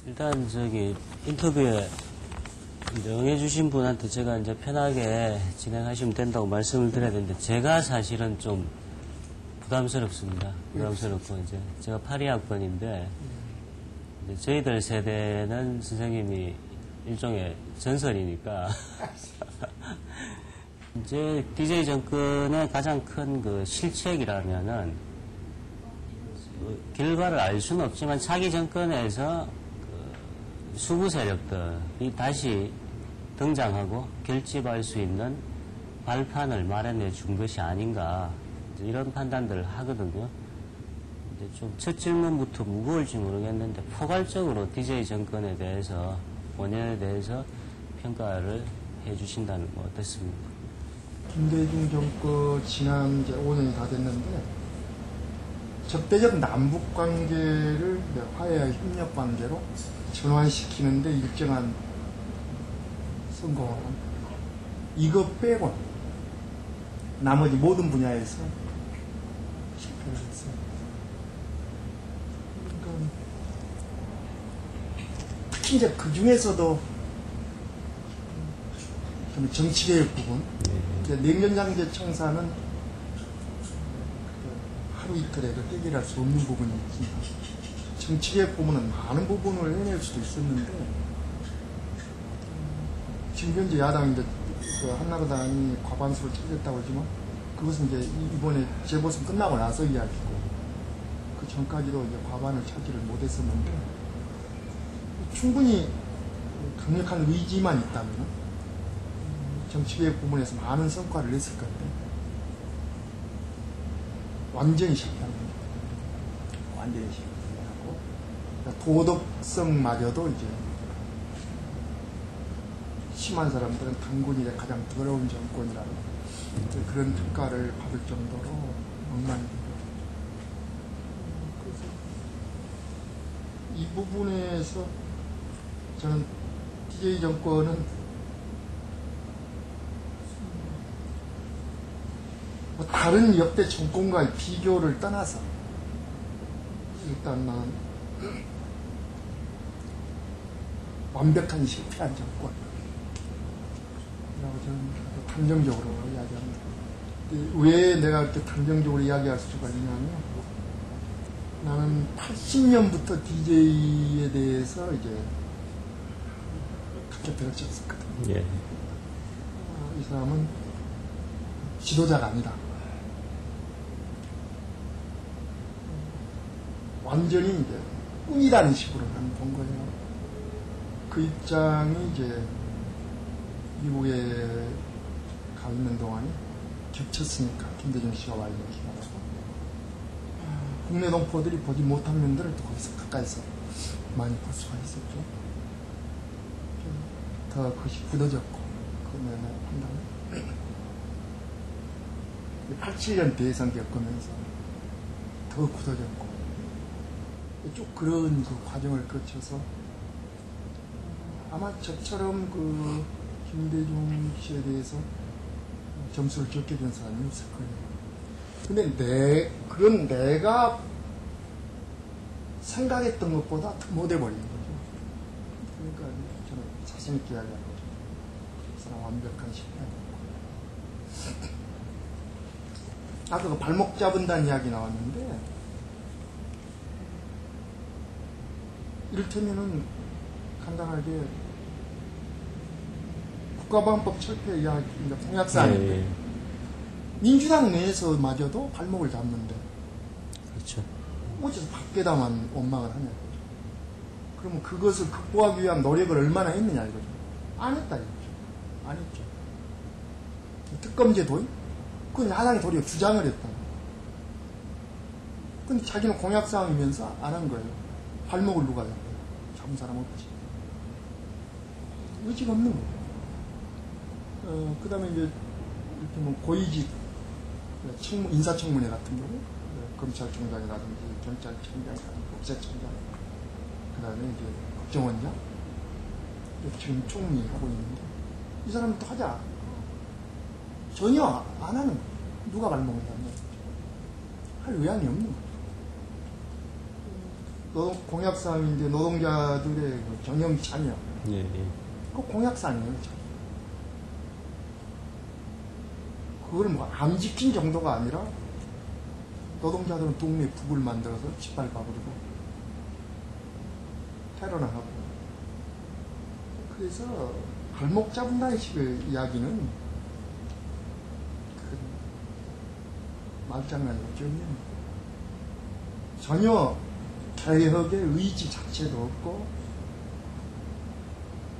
일단 인터뷰에 응해주신 분한테 제가 이제 편하게 진행하시면 된다고 말씀을 드려야 되는데, 제가 사실은 좀 부담스럽습니다. 부담스럽고, 이제 제가 82학번인데, 저희들 세대는 선생님이 일종의 전설이니까, 이제 DJ 정권의 가장 큰 그 실책이라면은, 결과를 알 수는 없지만 차기 정권에서 수구 세력들이 다시 등장하고 결집할 수 있는 발판을 마련해 준 것이 아닌가, 이런 판단들을 하거든요. 이제 좀 첫 질문부터 무거울지 모르겠는데, 포괄적으로 DJ 정권에 대해서, 5년에 대해서 평가를 해 주신다는 거 어떻습니까? 김대중 정권 지난 이제 5년이 다 됐는데, 적대적 남북 관계를 화해와 협력 관계로 전환시키는데 일정한 성공을 합니다. 이거 빼고 나머지 모든 분야에서 실패를 했어요. 그러니까 특히 이제 그 중에서도 정치개혁 부분, 냉전장제 청사는 하루 이틀에 해결할 수 없는 부분이 있습니다. 정치개혁 부분은 많은 부분을 해낼 수도 있었는데, 지금 현재 야당이 이제 한나라당이 과반수를 차지했다고 하지만, 그것은 이제 이번에 재보선 끝나고 나서 이야기고, 그 전까지도 이제 과반을 차지를 못했었는데, 충분히 강력한 의지만 있다면 정치개혁 부분에서 많은 성과를 냈을 건데, 완전히 실패한 겁니다. 완전히 실패. 도덕성마저도 이제 심한 사람들은 당군일의 가장 더러운 정권이라는 그런 평가를 받을 정도로 엉망이 됩니다. 그래서 이 부분에서 저는 DJ 정권은 뭐 다른 역대 정권과의 비교를 떠나서 일단 난 완벽한 실패한 정권 라고 저는 단정적으로 이야기합니다. 왜 내가 이렇게 단정적으로 이야기할 수가 있냐면, 나는 80년부터 DJ에 대해서 이제 그렇게 들었었거든요. 예. 이 사람은 지도자가 아니다. 완전히 이제 꿈이라는 식으로 난 본 거예요. 그 입장이 이제 미국에 가 있는 동안에 겹쳤으니까, 김대중 씨가 와 있는 기간에서 국내 동포들이 보지 못한 면들을 또 거기서 가까이서 많이 볼 수가 있었죠. 더 그것이 굳어졌고, 그 면을 판단을 87년 대선 겪으면서 더 굳어졌고, 쭉 그런 그 과정을 거쳐서 아마 저처럼 그 김대중 씨에 대해서 점수를 적게 준 사람이 없을 거예요. 근데 내가 생각했던 것보다 더 못해버린 거죠. 그러니까 저는 자신있게 이야기하는 거죠. 그 사람 완벽한 실패였고. 아까 그 발목 잡은다는 이야기 나왔는데, 이를테면은 간단하게 국가보안법 철폐 이야기, 공약사항인데, 예. 민주당 내에서마저도 발목을 잡는데, 그렇죠. 어째서 밖에다만 원망을 하냐 이거죠. 그러면 그것을 극복하기 위한 노력을 얼마나 했느냐 이거죠. 안 했다 이거죠. 안 했죠. 특검제 도입? 그건 야당이 도리어 주장을 했다. 근데 자기는 공약사항이면서 안 한 거예요. 발목을 누가 잡아요? 잡은 사람 없지. 의지가 없는 거예요. 그 다음에 이제, 이렇게 뭐 고위직, 인사청문회 같은 경우, 검찰총장이라든지 경찰청장이라든지 법제청장, 그 다음에 이제 국정원장, 지금 총리하고 있는데, 이 사람은 또 하자. 전혀 안 하는 거예요. 누가 발목을 잡냐. 할 의향이 없는 거예요. 공약사항이 이제 노동자들의 그 경영 참여. 예, 예. 그 공약사항이에요. 그걸 뭐 안 지킨 정도가 아니라 노동자들은 동네 북을 만들어서 짓밟아버리고 테러를 하고 그래서 발목 잡는다는 식의 이야기는 그 말장난이죠. 전혀 개혁의 의지 자체도 없고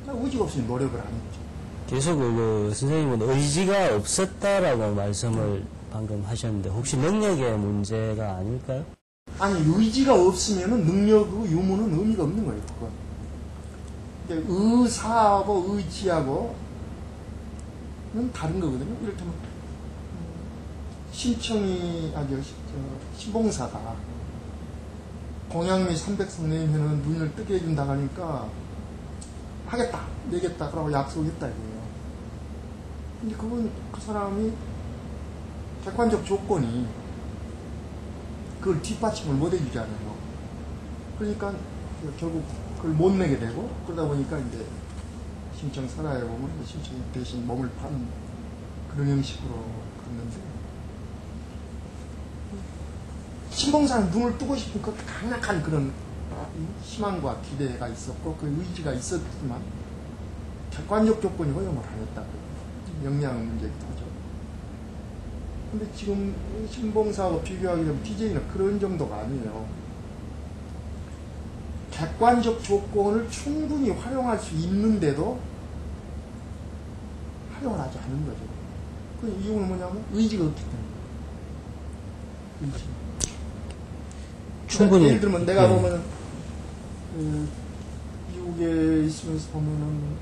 의지가 없으니 노력을 안 했죠. 계속 선생님은 의지가 없었다라고 말씀을 방금 하셨는데 혹시 능력의 문제가 아닐까요? 아니 의지가 없으면 능력의 유무는 의미가 없는 거예요. 그건. 의사하고 의지하고는 다른 거거든요. 이를테면 신봉사가 공양미 300성 내면은 눈을 뜨게 해준다고 하니까 하겠다, 내겠다, 그러고 약속했다 이거예요. 근데 그건 그 사람이 객관적 조건이 그걸 뒷받침을 못 해주잖아요. 그러니까 결국 그걸 못 내게 되고 그러다 보니까 이제 신청 사라에 보면 신청 대신 몸을 파는 그런 형식으로 갔는데 신봉사는 눈을 뜨고 싶은 그 강력한 그런 희망과 기대가 있었고 그 의지가 있었지만 객관적 조건이 허용을 안 했다고 역량 문제기도 하죠. 근데 지금 신봉사하고 비교하게 되면 DJ는 그런 정도가 아니에요. 객관적 조건을 충분히 활용할 수 있는데도 활용을 하지 않는 거죠. 그 이유는 뭐냐면 의지가 없기 때문에. 의지. 충분히. 예를 들면 내가 보면은 미국에 있으면서 보면은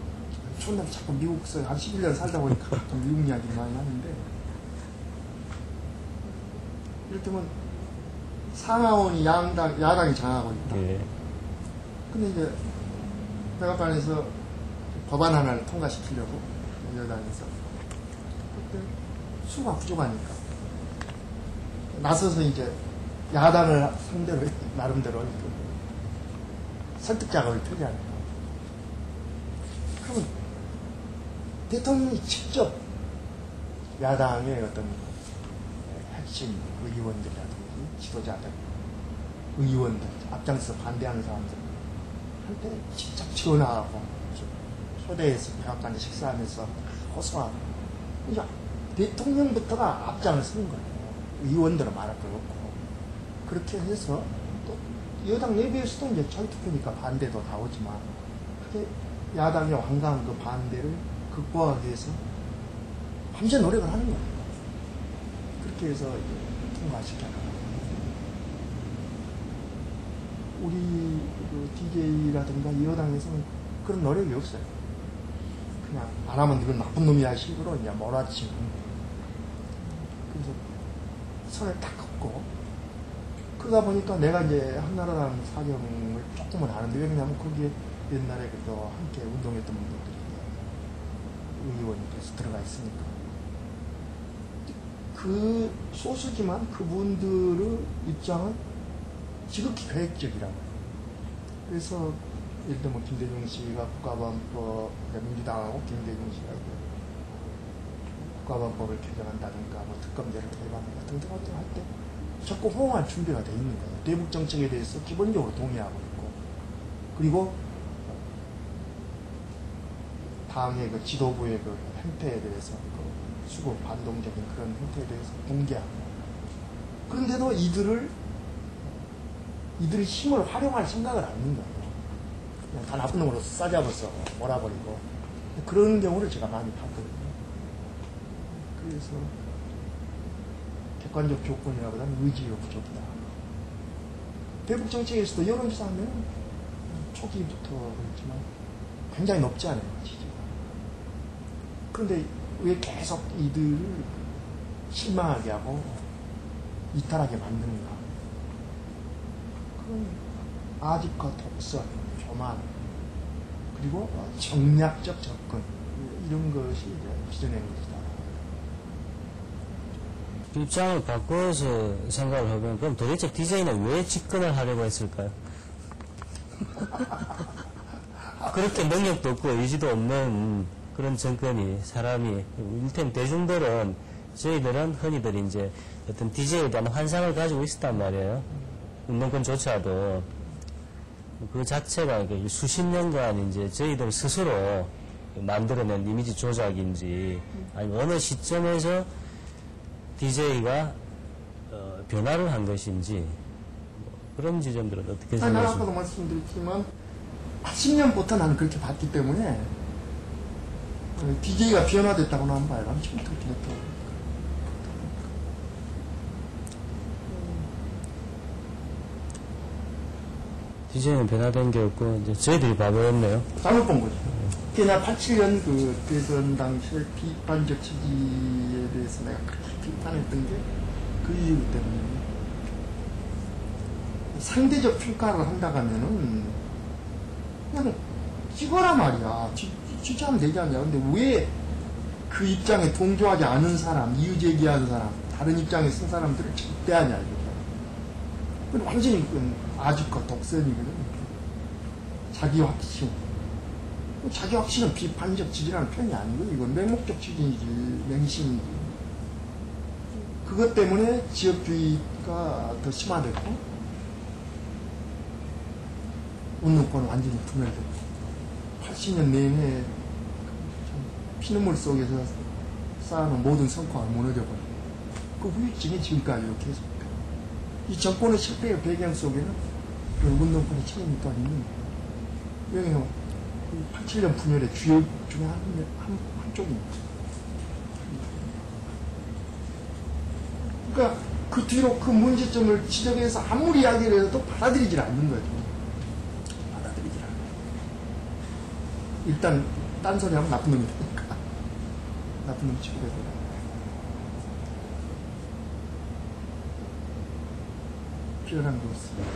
존나 자꾸 미국에서 한 11년 살다 보니까 가끔 미국 이야기를 많이 하는데 이를테면 상하원이 야당이 장악하고 있다. 예. 근데 이제 백악관에서 법안 하나를 통과시키려고 여당에서 그때 수가 부족하니까 나서서 이제 야당을 상대로 나름대로 설득 작업을 펴잖아요. 그러면 대통령이 직접 야당의 어떤 핵심 의원들이라든지 지도자들, 의원들, 앞장서 반대하는 사람들 할 때 직접 전화하고 초대해서 백악관에 식사하면서 호소하고 이제 대통령부터가 앞장을 서는 거예요. 의원들은 말할 거 없고 그렇게 해서 또 여당 내부에서도 이제 철투표니까 반대도 나오지만 그게 야당의 완강한 그 반대를 극복하기 위해서 밤새 노력을 하는 거예요. 그렇게 해서 통과시켜요. 우리 그 DJ라든가 여당에서는 그런 노력이 없어요. 그냥 안 하면 이건 나쁜 놈이야 식으로 이제 몰아치는. 그래서 선을 딱 긋고 그러다 보니까 내가 이제 한나라당 사정을 조금은 아는데 왜냐면 거기에 옛날에 그또 함께 운동했던 분들이 의원이 돼서 들어가 있으니까 그 소수지만 그분들의 입장은 지극히 계획적이라고. 그래서 예를 들면 김대중 씨가 국가보안법, 민주당하고 김대중 씨가 국가보안법을 개정한다든가 뭐 특검제를 개방한다 등등 할 때 자꾸 호응할 준비가 돼 있는 거예요. 대북 정책에 대해서 기본적으로 동의하고 있고 그리고 당의 그 지도부의 그 행태에 대해서 그 수구 반동적인 그런 행태에 대해서 공개하고 그런데도 이들의 힘을 활용할 생각을 안 하는 거예요. 그냥 다 나쁜 놈으로 싸잡아서 몰아버리고 그런 경우를 제가 많이 봤거든요. 그래서 객관적 조건이라보다는 의지의 부족이다. 대북 정책에서도 여론조사하면 초기부터 그렇지만 굉장히 높지 않아요, 지지가. 그런데 왜 계속 이들을 실망하게 하고 이탈하게 만드는가? 그건 아집과 독선, 교만, 그리고 정략적 접근 이런 것이 빚어낸 것이다. 입장을 바꿔서 생각을 해보면 그럼 도대체 DJ는 왜 집권을 하려고 했을까요? 그렇게 능력도 없고 의지도 없는 그런 정권이 사람이 일템 대중들은 저희들은 흔히들 이제 어떤 DJ에 대한 환상을 가지고 있었단 말이에요. 운동권조차도 그 자체가 수십 년간 이제 저희들 스스로 만들어낸 이미지 조작인지 아니면 어느 시점에서 DJ가 변화를 한 것인지 그런 지점들은 어떻게 아니, 난 아까도 생각하십니까? 말씀드렸지만 10년부터 나는 그렇게 봤기 때문에 DJ가 변화됐다고 나는 봐요. 난 지금부터 그렇게 됐다고. DJ는 변화된 게 없고 이제 저희들이 바보였네요. 잘못 본 거죠. 그나 87년 그 대선 당시에 비판적 취지에 대해서 내가 그렇게 비판했던 게 그 이유 때문에 상대적 평가를 한다고 하면은 그냥 찍어라 말이야. 취재하면 되지 않냐. 근데 왜 그 입장에 동조하지 않은 사람, 이유제기하는 사람, 다른 입장에 쓴 사람들을 적대하냐 이거죠. 그건 완전히 그건 아직과 독선이거든. 자기 확신. 자기 확신은 비판적 지지라는 표현이 아니고 이건 맹목적 지지이지, 맹신이지. 그것 때문에 지역주의가 더 심화됐고 운동권은 완전히 분열됐고 80년 내내 피눈물 속에서 쌓아놓은 모든 성과가 무너져버리고 그 후유증이 지금까지 이렇게 계속돼요. 이 정권의 실패의 배경 속에는 그 운동권의 책임이 또 있는 거예요. 왜냐하면 87년 분열의 주요 중에 한쪽입니다. 그러니까 그 뒤로 그 문제점을 지적해서 아무리 이야기를 해도 받아들이질 않는 거죠. 받아들이질 않아요. 일단 딴 소리 하면 나쁜 놈이 되니까. 나쁜 놈 치고 되고. 필요한 거 없습니다.